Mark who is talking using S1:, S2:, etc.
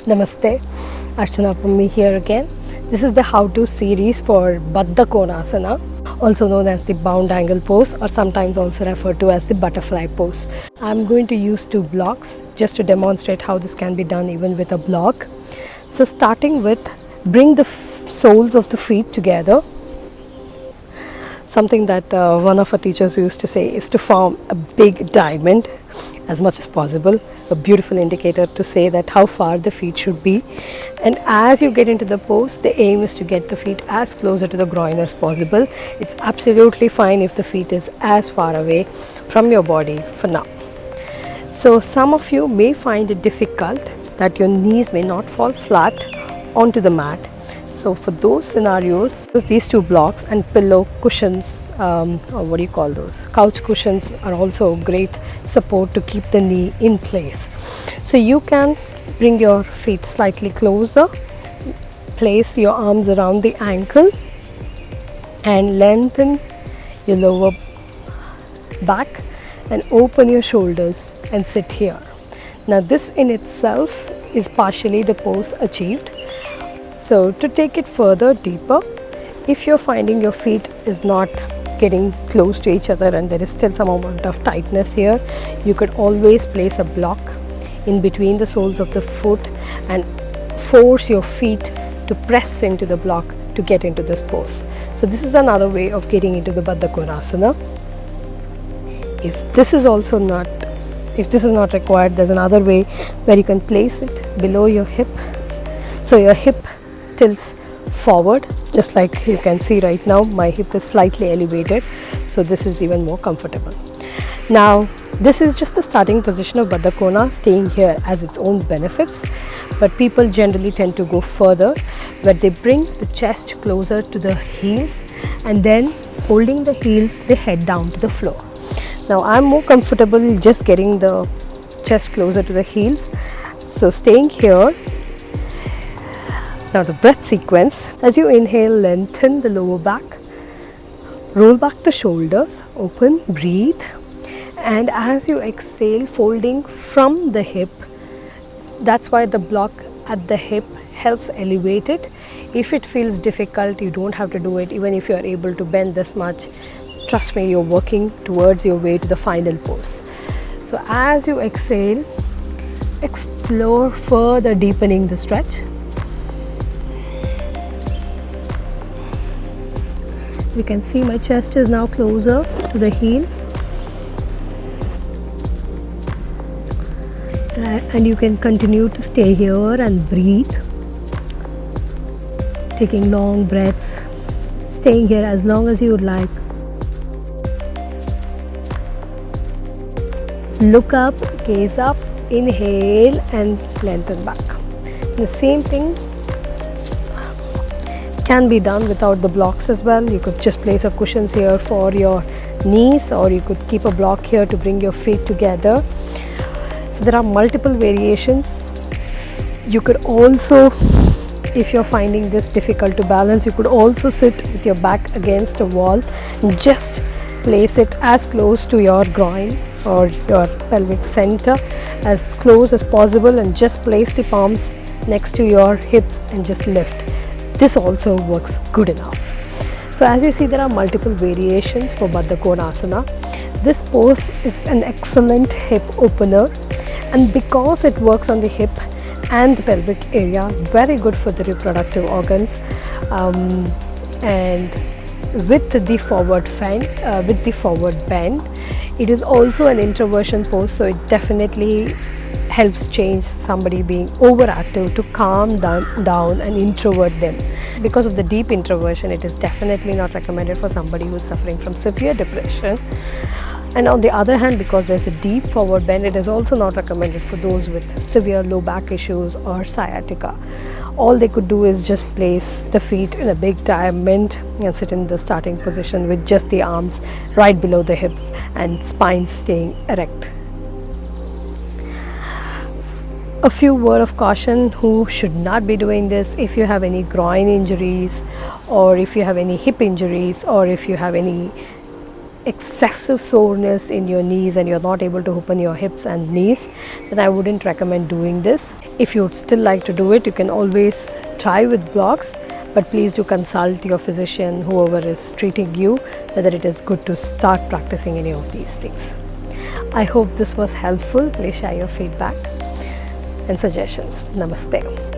S1: Namaste, Archana Pummi here again. This is the how-to series for Baddha Konasana, also known as the bound angle pose or sometimes also referred to as the butterfly pose. I'm going to use 2 blocks just to demonstrate how this can be done even with a block. So starting with, bring the soles of the feet together. Something that one of our teachers used to say is to form a big diamond as much as possible, a beautiful indicator to say that how far the feet should be. And as you get into the pose, the aim is to get the feet as closer to the groin as possible. It's absolutely fine if the feet is as far away from your body for now. So some of you may find it difficult that your knees may not fall flat onto the mat. So for those scenarios, these 2 blocks and pillow cushions, or what do you call those? Couch cushions are also great support to keep the knee in place. So you can bring your feet slightly closer, place your arms around the ankle and lengthen your lower back and open your shoulders and sit here. Now this in itself is partially the pose achieved. So to take it further deeper, if you're finding your feet is not getting close to each other and there is still some amount of tightness here, you could always place a block in between the soles of the foot and force your feet to press into the block to get into this pose. So this is another way of getting into the Baddha Konasana. If this is not required, there's another way where you can place it below your hip. So your hip tilts forward, just like you can see right now. My hip is slightly elevated, so this is even more comfortable. Now this is just the starting position of Baddha Kona. Staying here has its own benefits, but people generally tend to go further where they bring the chest closer to the heels and then holding the heels, the head down to the floor. Now I'm more comfortable just getting the chest closer to the heels, so staying here. Now the breath sequence, as you inhale, lengthen the lower back, roll back the shoulders, open, breathe, and as you exhale, folding from the hip. That's why the block at the hip helps elevate it. If it feels difficult, you don't have to do it. Even if you are able to bend this much, trust me, you're working towards your way to the final pose. So as you exhale, explore further deepening the stretch. You can see my chest is now closer to the heels, and you can continue to stay here and breathe, taking long breaths, staying here as long as you would like. Look up, gaze up, inhale and lengthen back. The same thing can be done without the blocks as well. You could just place a cushions here for your knees, or you could keep a block here to bring your feet together. So there are multiple variations. You could also, if you're finding this difficult to balance, you could also sit with your back against a wall and just place it as close to your groin or your pelvic center as close as possible, and just place the palms next to your hips and just lift. This also works good enough. So as you see, there are multiple variations for Baddha Konasana. This pose is an excellent hip opener, and because it works on the hip and the pelvic area, very good for the reproductive organs. And with the forward bend, it is also an introversion pose, so it definitely helps change somebody being overactive to calm down and introvert them. Because of the deep introversion, it is definitely not recommended for somebody who is suffering from severe depression. And on the other hand, because there's a deep forward bend, it is also not recommended for those with severe low back issues or sciatica. All they could do is just place the feet in a big diamond and sit in the starting position with just the arms right below the hips and spine staying erect. A few words of caution who should not be doing this: if you have any groin injuries, or if you have any hip injuries, or if you have any excessive soreness in your knees and you're not able to open your hips and knees, then I wouldn't recommend doing this. If you would still like to do it, you can always try with blocks, but please do consult your physician, whoever is treating you, whether it is good to start practicing any of these things. I hope this was helpful. Please share your feedback and suggestions. Namaste.